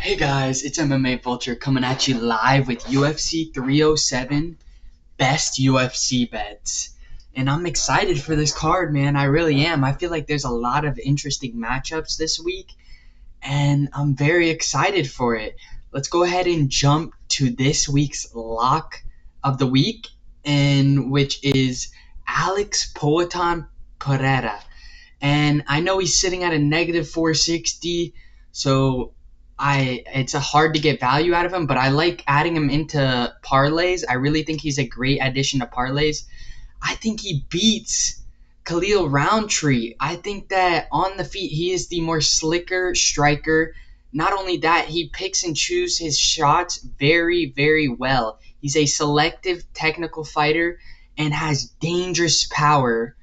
Hey guys, it's MMA Vulture coming at you live with UFC 307 best UFC bets. And I'm excited for this card, man. I really am. I feel like there's a lot of interesting matchups this week, and I'm very excited for it. Let's go ahead and jump to this week's lock of the week, in which is Alex Poatan Pereira. And I know he's sitting at a negative 460, so it's a hard to get value out of him, but I like adding him into parlays. I really think he's a great addition to parlays. I think he beats Khalil Rountree. I think that on the feet he is the more slicker striker. Not only that, he picks and chooses his shots very, very well. He's a selective technical fighter and has dangerous power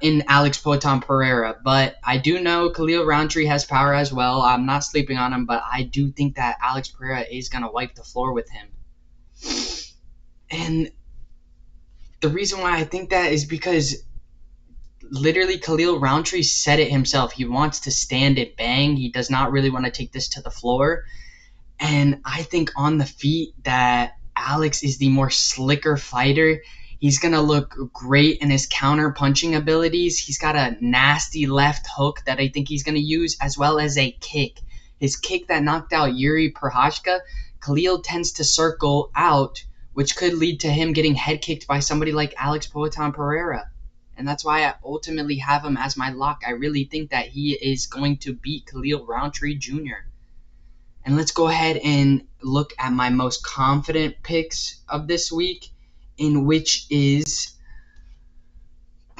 in Alex Poatan Pereira. But I do know Khalil Rountree has power as well. I'm not sleeping on him, but I do think that Alex Pereira is going to wipe the floor with him. And the reason why I think that is because literally Khalil Rountree said it himself. He wants to stand and bang. He does not really want to take this to the floor. And I think on the feet that Alex is the more slicker fighter. He's going to look great in his counter punching abilities. He's got a nasty left hook that I think he's going to use, as well as a kick. His kick that knocked out Yuri Prohashka, Khalil tends to circle out, which could lead to him getting head kicked by somebody like Alex Poatan Pereira. And that's why I ultimately have him as my lock. I really think that he is going to beat Khalil Rountree Jr. And let's go ahead and look at my most confident picks of this week, in which is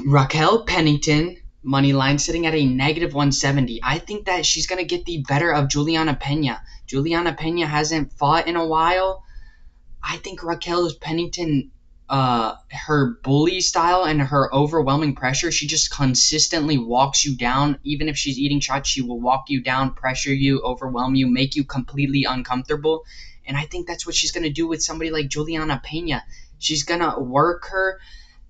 Raquel Pennington, money line, sitting at a negative 170. I think that she's going to get the better of Juliana Pena. Juliana Pena hasn't fought in a while. I think Raquel Pennington, her bully style and her overwhelming pressure, she just consistently walks you down. Even if she's eating shots, she will walk you down, pressure you, overwhelm you, make you completely uncomfortable. And I think that's what she's going to do with somebody like Juliana Pena. She's going to work her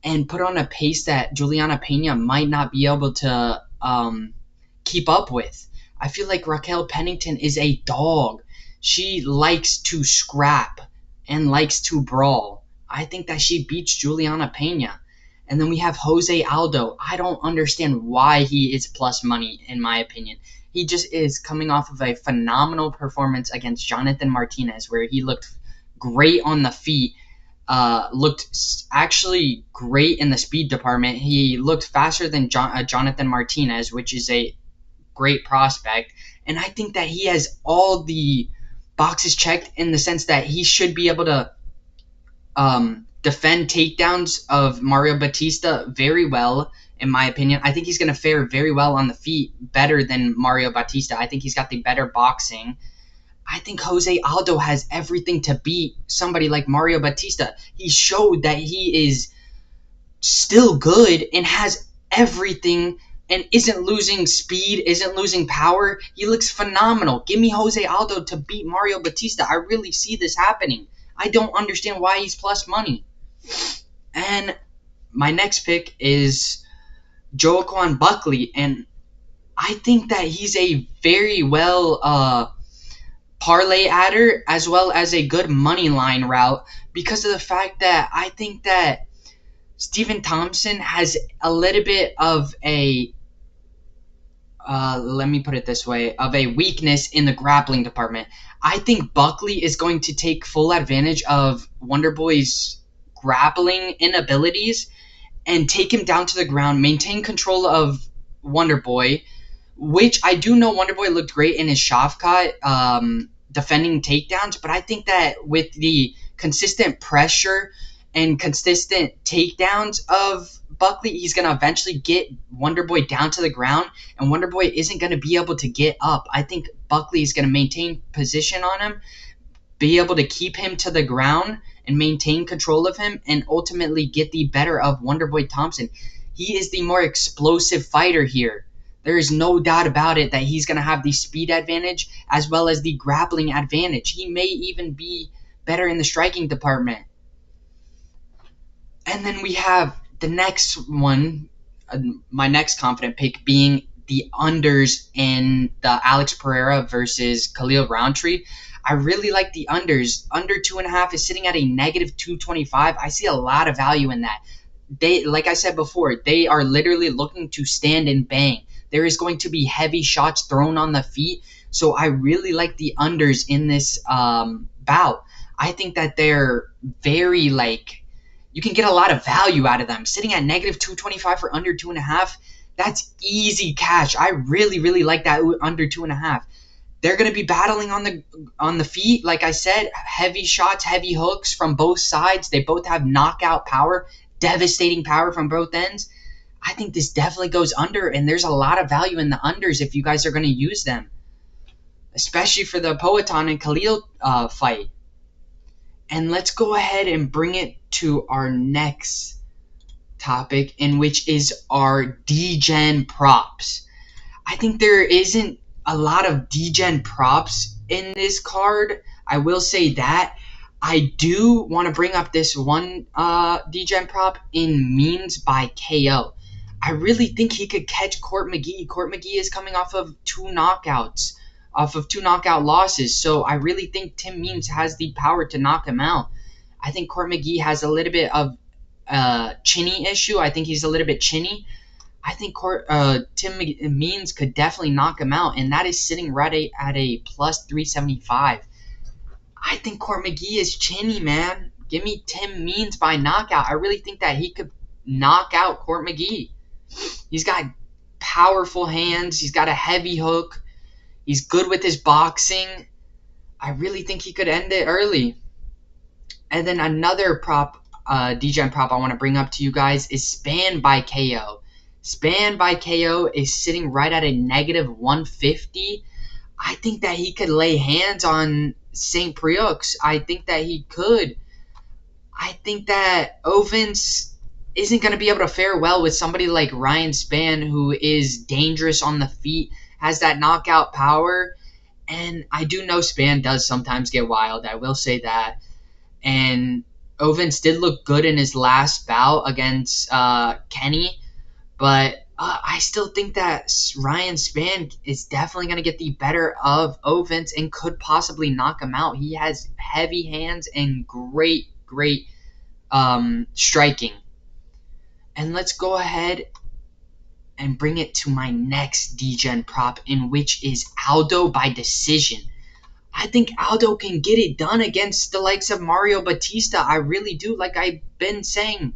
and put on a pace that Juliana Pena might not be able to keep up with. I feel like Raquel Pennington is a dog. She likes to scrap and likes to brawl. I think that she beats Juliana Pena. And then we have Jose Aldo. I don't understand why he is plus money, in my opinion. He just is coming off of a phenomenal performance against Jonathan Martinez, where he looked great on the feet. Looked actually great in the speed department. He looked faster than Jonathan Martinez, which is a great prospect. And I think that he has all the boxes checked in the sense that he should be able to defend takedowns of Mario Batista very well, in my opinion. I think he's going to fare very well on the feet, better than Mario Batista. I think he's got the better boxing. I think Jose Aldo has everything to beat somebody like Mario Batista. He showed that he is still good and has everything and isn't losing speed, isn't losing power. He looks phenomenal. Give me Jose Aldo to beat Mario Batista. I really see this happening. I don't understand why he's plus money. And my next pick is Joaquin Buckley, and I think that he's a very well parlay adder as well as a good money line route because of the fact that I think that Stephen Thompson has a little bit of a let me put it this way, of a weakness in the grappling department. I think Buckley is going to take full advantage of Wonderboy's grappling inabilities and take him down to the ground, maintain control of Wonderboy, which I do know Wonderboy looked great in his Shavkat defending takedowns, but I think that with the consistent pressure and consistent takedowns of Buckley, he's going to eventually get Wonderboy down to the ground, and Wonderboy isn't going to be able to get up. I think Buckley is going to maintain position on him, be able to keep him to the ground and maintain control of him, and ultimately get the better of Wonderboy Thompson. He is the more explosive fighter here. There is no doubt about it that he's going to have the speed advantage as well as the grappling advantage. He may even be better in the striking department. And then we have the next one, my next confident pick being the unders in the Alex Pereira versus Khalil Rountree. I really like the unders. Under 2.5 is sitting at a negative 225. I see a lot of value in that. They, like I said before, they are literally looking to stand and bang. There is going to be heavy shots thrown on the feet. So I really like the unders in this bout. I think that they're very, like, you can get a lot of value out of them. Sitting at negative 225 for under 2.5, that's easy cash. I really, really like that under 2.5. They're going to be battling on the feet. Like I said, heavy shots, heavy hooks from both sides. They both have knockout power, devastating power from both ends. I think this definitely goes under, and there's a lot of value in the unders if you guys are going to use them, especially for the Poatan and Khalil fight. And let's go ahead and bring it to our next topic, in which is our Degen props. I think there isn't a lot of Degen props in this card. I will say that. I do want to bring up this one Degen prop in Means by KO. I really think he could catch Court McGee. Court McGee is coming off of two knockout losses. So I really think Tim Means has the power to knock him out. I think Court McGee has a little bit of chinny issue. I think he's a little bit chinny. I think Tim Means could definitely knock him out, and that is sitting right at a plus 375. I think Court McGee is chinny, man. Give me Tim Means by knockout. I really think that he could knock out Court McGee. He's got powerful hands. He's got a heavy hook. He's good with his boxing. I really think he could end it early. And then another prop, Degen prop I want to bring up to you guys is Span by KO. Span by KO is sitting right at a negative 150. I think that he could lay hands on St. Preux. I think that he could. I think that Ovens isn't going to be able to fare well with somebody like Ryan Span, who is dangerous on the feet, has that knockout power. And I do know Span does sometimes get wild. I will say that. And Ovens did look good in his last bout against Kenny. But I still think that Ryan Span is definitely going to get the better of Ovens and could possibly knock him out. He has heavy hands and great striking. And let's go ahead and bring it to my next Degen prop, in which is Aldo by decision. I think Aldo can get it done against the likes of Mario Batista. I really do. Like I've been saying,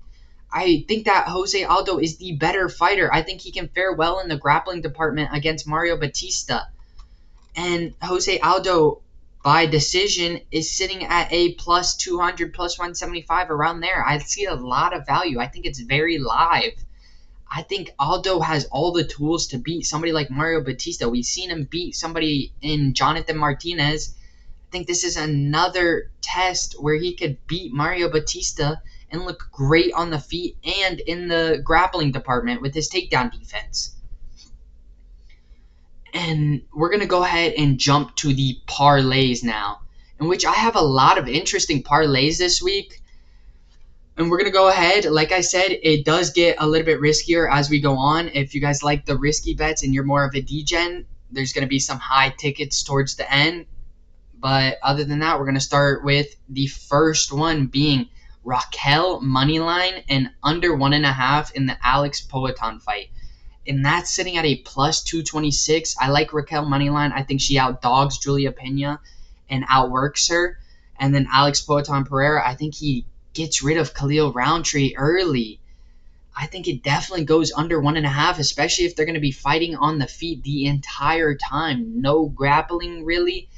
I think that Jose Aldo is the better fighter. I think he can fare well in the grappling department against Mario Batista. And Jose Aldo, by decision, is sitting at a plus 200, plus 175, around there. I see a lot of value. I think it's very live. I think Aldo has all the tools to beat somebody like Mario Batista. We've seen him beat somebody in Jonathan Martinez. I think this is another test where he could beat Mario Batista and look great on the feet and in the grappling department with his takedown defense. And we're going to go ahead and jump to the parlays now, in which I have a lot of interesting parlays this week. And we're going to go ahead. Like I said, it does get a little bit riskier as we go on. If you guys like the risky bets and you're more of a Degen, there's going to be some high tickets towards the end. But other than that, we're going to start with the first one being Raquel moneyline and under 1.5 in the Alex Poatan fight. And that's sitting at a plus 226. I like Raquel moneyline. I think she outdogs Julia Pena and outworks her. And then Alex Poatan Pereira, I think he gets rid of Khalil Rountree early. I think it definitely goes under 1.5, especially if they're going to be fighting on the feet the entire time. No grappling, really.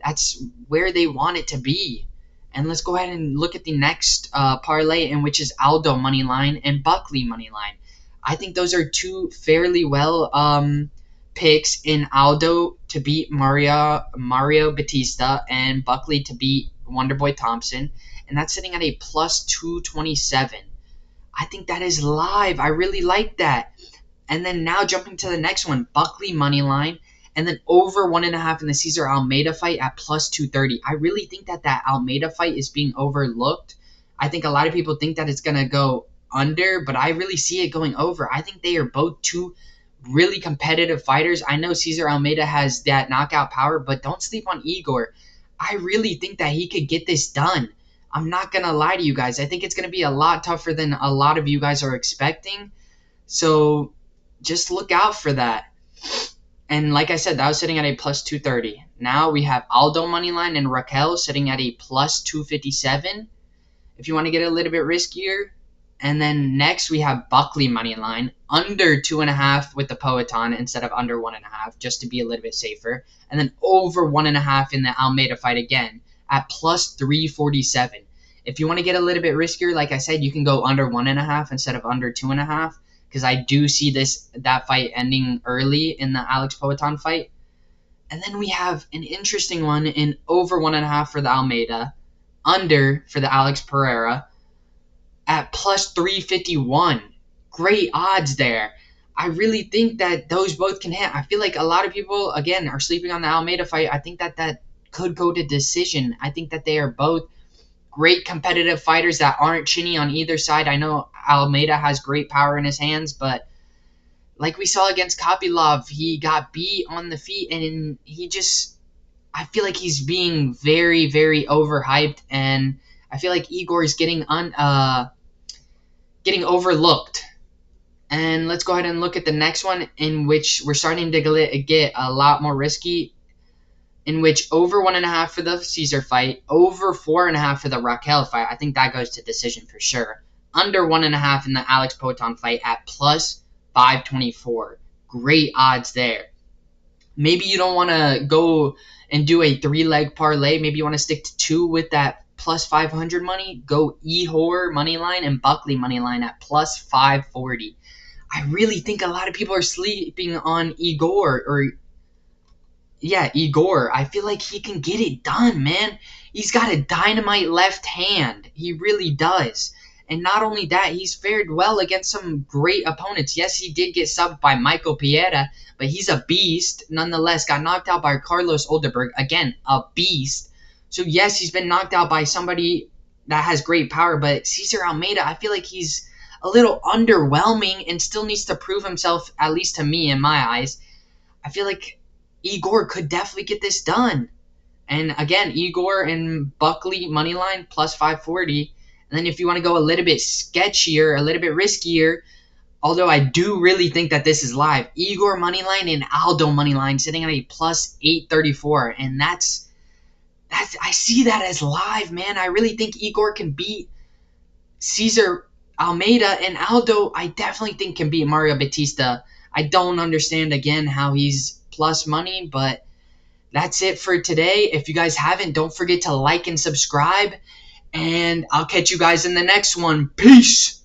That's where they want it to be. And let's go ahead and look at the next parlay, in which is Aldo moneyline and Buckley moneyline. I think those are two fairly well picks in Aldo to beat Mario Batista and Buckley to beat Wonderboy Thompson. And that's sitting at a plus 227. I think that is live. I really like that. And then now jumping to the next one, Buckley moneyline, and then over 1.5 in the Cesar Almeida fight at plus 230. I really think that Almeida fight is being overlooked. I think a lot of people think that it's going to go under, but I really see it going over. I think they are both two really competitive fighters. I know Cesar Almeida has that knockout power, but don't sleep on Igor. I really think that he could get this done. I'm not going to lie to you guys. I think it's going to be a lot tougher than a lot of you guys are expecting. So just look out for that. And like I said, that was sitting at a plus 230. Now we have Aldo moneyline and Raquel sitting at a plus 257. If you want to get a little bit riskier. And then next we have Buckley moneyline under 2.5 with the Poetan instead of under 1.5, just to be a little bit safer. And then over 1.5 in the Almeida fight again at plus 347. If you want to get a little bit riskier, like I said, you can go under 1.5 instead of under 2.5, because I do see that fight ending early in the Alex Poetan fight. And then we have an interesting one in over 1.5 for the Almeida, under for the Alex Pereira at plus 351. Great odds there. I really think that those both can hit. I feel like a lot of people, again, are sleeping on the Almeida fight. I think that could go to decision. I think that they are both great competitive fighters that aren't chinny on either side. I know Almeida has great power in his hands, but like we saw against Kopylov, he got beat on the feet, and I feel like he's being very, very overhyped, and I feel like Igor is getting overlooked. And let's go ahead and look at the next one, in which we're starting to get a lot more risky, in which over 1.5 for the Caesar fight, over 4.5 for the Raquel fight. I think that goes to decision for sure. Under 1.5 in the Alex Poetan fight at plus 524. Great odds there. Maybe you don't want to go and do a 3-leg parlay. Maybe you want to stick to 2 with that plus 500 money. Go Ehor moneyline and Buckley moneyline at plus 540. I really think a lot of people are sleeping on Igor. I feel like he can get it done, man. He's got a dynamite left hand. He really does. And not only that, he's fared well against some great opponents. Yes, he did get subbed by Michael Pereira, but he's a beast. Nonetheless, got knocked out by Carlos Olderberg. Again, a beast. So yes, he's been knocked out by somebody that has great power, but Cesar Almeida, I feel like he's a little underwhelming and still needs to prove himself, at least to me in my eyes. I feel like Igor could definitely get this done. And again, Igor and Buckley moneyline plus 540. And then if you want to go a little bit sketchier, a little bit riskier, although I do really think that this is live, Igor moneyline and Aldo moneyline sitting at a plus 834. And that's I see that as live, man. I really think Igor can beat Cesar Almeida, and Aldo I definitely think can beat Mario Batista. I don't understand, again, how he's plus money, but that's it for today. If you guys haven't, don't forget to like and subscribe. And I'll catch you guys in the next one. Peace!